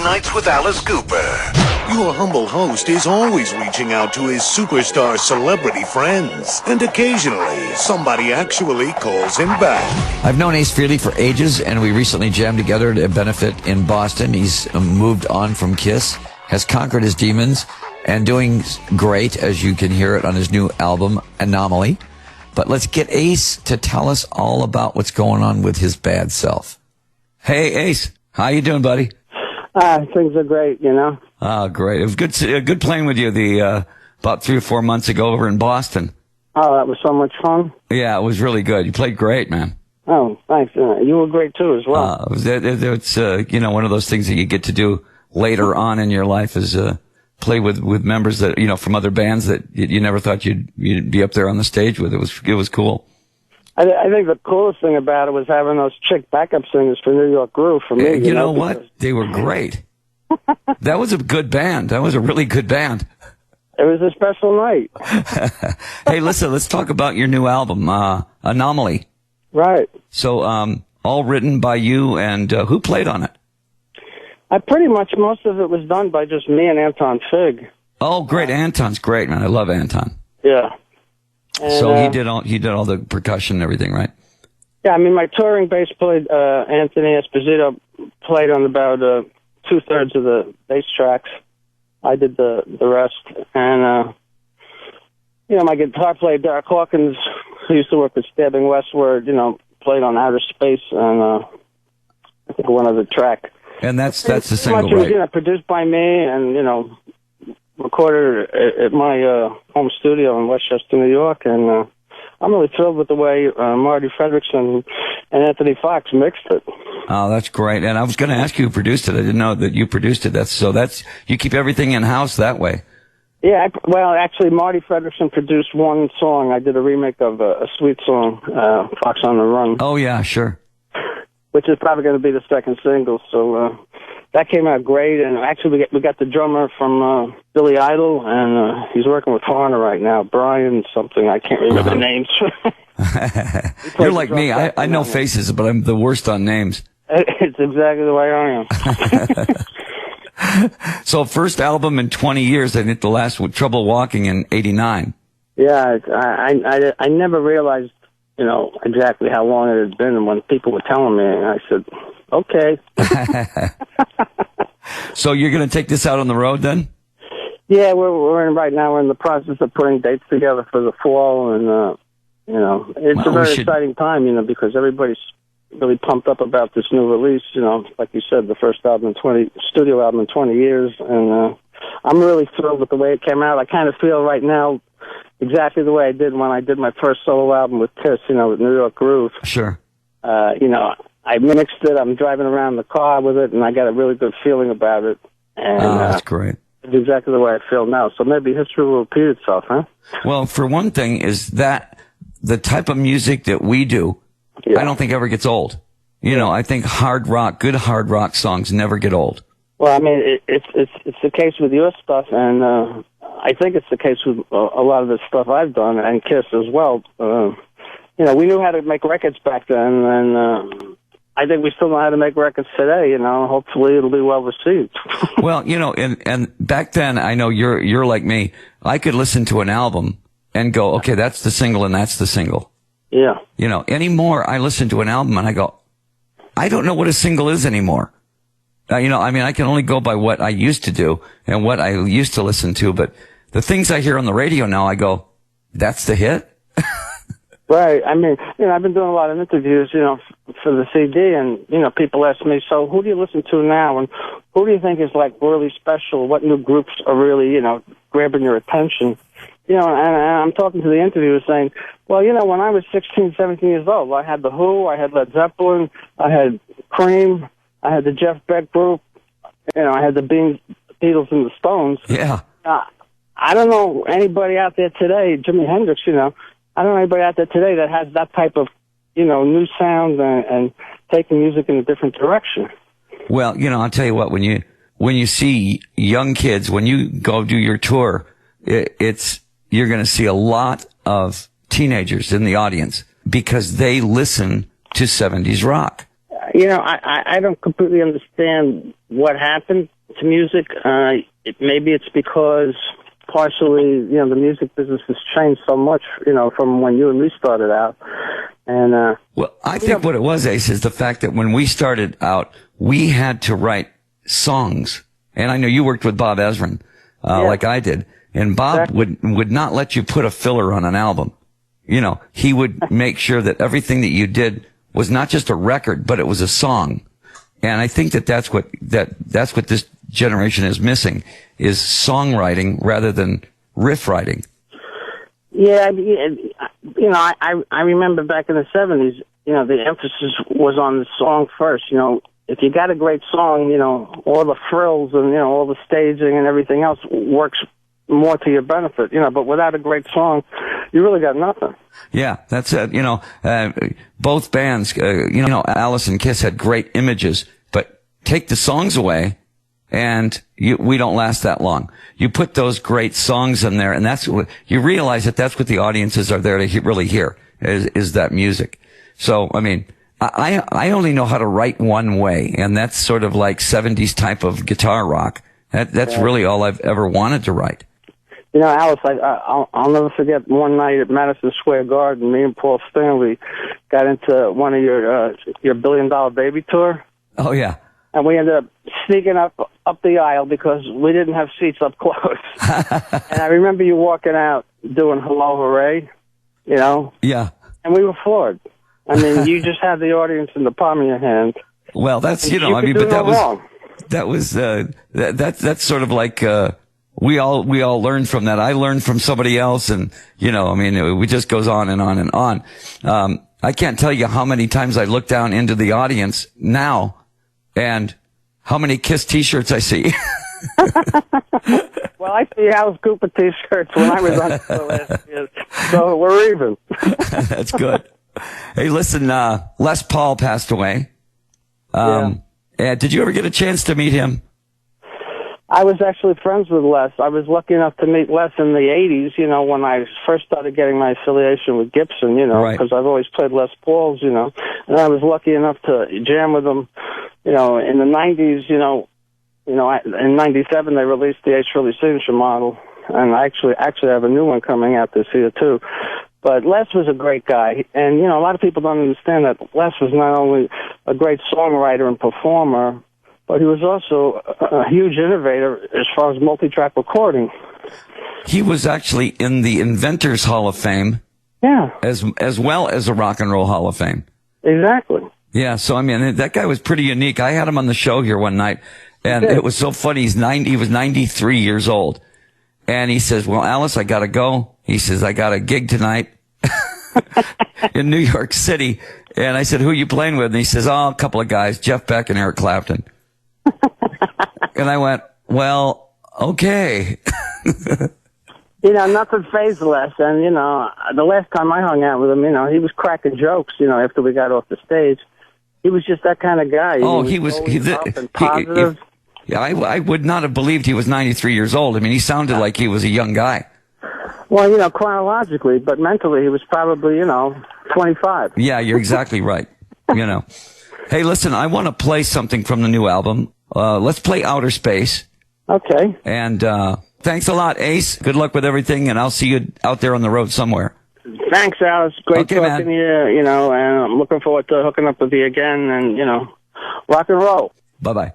Nights with Alice Cooper. Your humble host is always reaching out to his superstar celebrity friends. And occasionally, somebody actually calls him back. I've known Ace Frehley for ages, and we recently jammed together at a benefit in Boston. He's moved on from Kiss, has conquered his demons, and doing great, as you can hear it on his new album, Anomaly. But let's get Ace to tell us all about what's going on with his bad self. Hey, Ace. How you doing, buddy? Things are great, you know. Oh, great. It was good playing with you about 3 or 4 months ago over in Boston. Oh, that was so much fun. Yeah, it was really good. You played great, man. Oh, thanks. You were great, too, as well. It's one of those things that you get to do later on in your life is play with members that, from other bands that you never thought you'd be up there on the stage with. It was cool. I think the coolest thing about it was having those chick backup singers for New York Groove for me. You know what? They were great. That was a good band. That was a really good band. It was a special night. Hey, listen, let's talk about your new album, Anomaly. Right. So, all written by you, and who played on it? Most of it was done by just me and Anton Fig. Oh, great. Anton's great, man. I love Anton. Yeah. And, so he did all the percussion and everything, right? Yeah, I mean, my touring bass played, Anthony Esposito played on about 2/3 of the bass tracks. I did the rest. And, my guitar player, Derek Hawkins, who used to work with Stabbing Westward, played on Outer Space and I think one other track. And that's the single, right? It was, produced by me and, recorded at my home studio in Westchester, New York, and I'm really thrilled with the way Marty Fredrickson and Anthony Fox mixed it. Oh, that's great. And I was going to ask you who produced it. I didn't know that you produced it. That's you keep everything in-house that way. Yeah, actually, Marty Fredrickson produced one song. I did a remake of a sweet song, Fox on the Run. Oh, yeah, sure. Which is probably going to be the second single, so that came out great. And actually, we got the drummer from Billy Idol, and he's working with Horner right now, Brian something. I can't remember the names. You're like me. I know faces, but I'm the worst on names. It's exactly the way I am. So first album in 20 years, I think the last with Trouble Walking in 89. Yeah, I never realized, exactly how long it had been. And when people were telling me, I said, okay. So you're going to take this out on the road then? Yeah, right now we're in the process of putting dates together for the fall. And, it's a very exciting time, because everybody's really pumped up about this new release. Like you said, the first studio album in 20 years. And I'm really thrilled with the way it came out. I kind of feel right now exactly the way I did when I did my first solo album with Kiss, with New York Groove. Sure. I mixed it. I'm driving around the car with it, and I got a really good feeling about it. And, that's great. It's exactly the way I feel now. So maybe history will repeat itself, huh? Well, for one thing, is that the type of music that we do, I don't think ever gets old. I think good hard rock songs never get old. Well, I mean, it's the case with your stuff, and I think it's the case with a lot of the stuff I've done, and Kiss as well. We knew how to make records back then, and I think we still know how to make records today. Hopefully it'll be well received. Well, and back then, I know you're like me. I could listen to an album and go, okay, that's the single and that's the single. Yeah. Anymore, I listen to an album and I go, I don't know what a single is anymore. I can only go by what I used to do and what I used to listen to, but the things I hear on the radio now, I go, that's the hit? Right. I mean, I've been doing a lot of interviews, for the CD, and, people ask me, so who do you listen to now, and who do you think is, really special? What new groups are really, grabbing your attention? And I'm talking to the interviewers saying, well, when I was 16, 17 years old, I had The Who, I had Led Zeppelin, I had Cream, I had the Jeff Beck Group, I had the Beatles and the Stones. Yeah. I don't know anybody out there today, Jimi Hendrix, I don't know anybody out there today that has that type of, new sound and taking music in a different direction. Well, I'll tell you what, when you see young kids, when you go do your tour, you're going to see a lot of teenagers in the audience because they listen to 70s rock. I don't completely understand what happened, to music. Maybe it's because partially, the music business has changed so much, from when you and me started out. And well, I think what it was, Ace, is the fact that when we started out, we had to write songs. And I know you worked with Bob Ezrin, like I did. And Bob would not let you put a filler on an album. He would make sure that everything that you did was not just a record, but it was a song. And I think that's what this generation is missing, is songwriting rather than riff writing. Yeah, I remember back in the 70s, the emphasis was on the song first. If you got a great song, all the frills and, all the staging and everything else works more to your benefit, but without a great song, you really got nothing. Yeah, that's it. Both bands, Alice and Kiss had great images, but take the songs away and we don't last that long. You put those great songs in there, and that's what you realize, that's what the audiences are there to really hear is that music. So, I mean, I only know how to write one way, and that's sort of like 70s type of guitar rock. That's really all I've ever wanted to write. Alice, I'll never forget one night at Madison Square Garden, me and Paul Stanley got into one of your $1 Billion Baby tour. Oh, yeah. And we ended up sneaking up the aisle because we didn't have seats up close. And I remember you walking out doing Hello Hooray, Yeah. And we were floored. I mean, you just had the audience in the palm of your hand. Well, that's, but that's sort of like, we all learned from that. I learned from somebody else, and, it just goes on and on and on. I can't tell you how many times I look down into the audience now and how many Kiss t-shirts I see. Well, I see Alice Cooper t-shirts when I was on the last year, so we're even. That's good. Hey, listen, Les Paul passed away. Did you ever get a chance to meet him? I was actually friends with Les. I was lucky enough to meet Les in the 80s, when I first started getting my affiliation with Gibson, because I've always played Les Pauls, and I was lucky enough to jam with him, in the 90s, in 97 they released the Ace Frehley signature model, and I actually have a new one coming out this year too. But Les was a great guy, and, a lot of people don't understand that Les was not only a great songwriter and performer, but he was also a huge innovator as far as multi-track recording. He was actually in the Inventors Hall of Fame. Yeah. As well as the Rock and Roll Hall of Fame. Exactly. Yeah, so I mean, that guy was pretty unique. I had him on the show here one night, and it was so funny. He was 93 years old. And he says, well, Alice, I gotta go. He says, I got a gig tonight in New York City. And I said, who are you playing with? And he says, a couple of guys, Jeff Beck and Eric Clapton. And I went, well, okay. Nothing fazed Les. And, the last time I hung out with him, he was cracking jokes, after we got off the stage. He was just that kind of guy. He was positive. I would not have believed he was 93 years old. I mean, he sounded like he was a young guy. Well, chronologically, but mentally he was probably, 25. Yeah, you're exactly right. Hey, listen, I want to play something from the new album. Let's play Outer Space. Okay. And thanks a lot, Ace. Good luck with everything, and I'll see you out there on the road somewhere. Thanks, Alice. Great talking to you, and I'm looking forward to hooking up with you again and, rock and roll. Bye-bye.